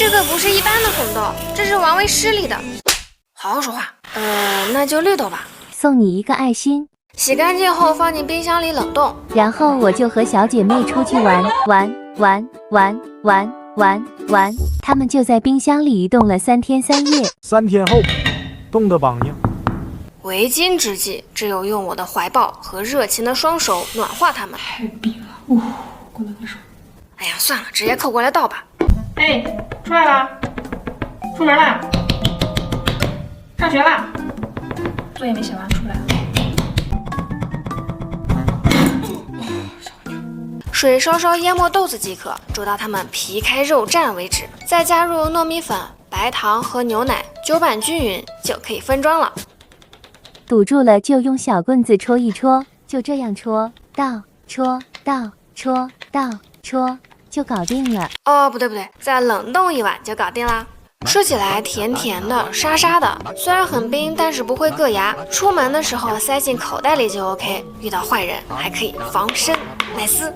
这个不是一般的红豆，这是王维诗里的。好好说话。那就绿豆吧。送你一个爱心。洗干净后放进冰箱里冷冻。然后我就和小姐妹出去玩。他们就在冰箱里冻了3天3夜。3天后，冻得梆硬。为今之计，只有用我的怀抱和热情的双手暖化它们。太冰了，过冷的手。哎呀，算了，直接扣过来倒吧。哎，出来了，出门了，上学了，作业没写完，出不来了。水稍稍淹没豆子即可，煮到它们皮开肉绽为止，再加入糯米粉、白糖和牛奶，搅拌均匀就可以分装了。堵住了就用小棍子戳一戳，就这样戳倒戳倒戳倒戳，就搞定了。哦，不对，再冷冻1晚就搞定啦。吃起来甜甜的、沙沙的，虽然很冰，但是不会硌牙。出门的时候塞进口袋里就 OK， 遇到坏人还可以防身。乃斯。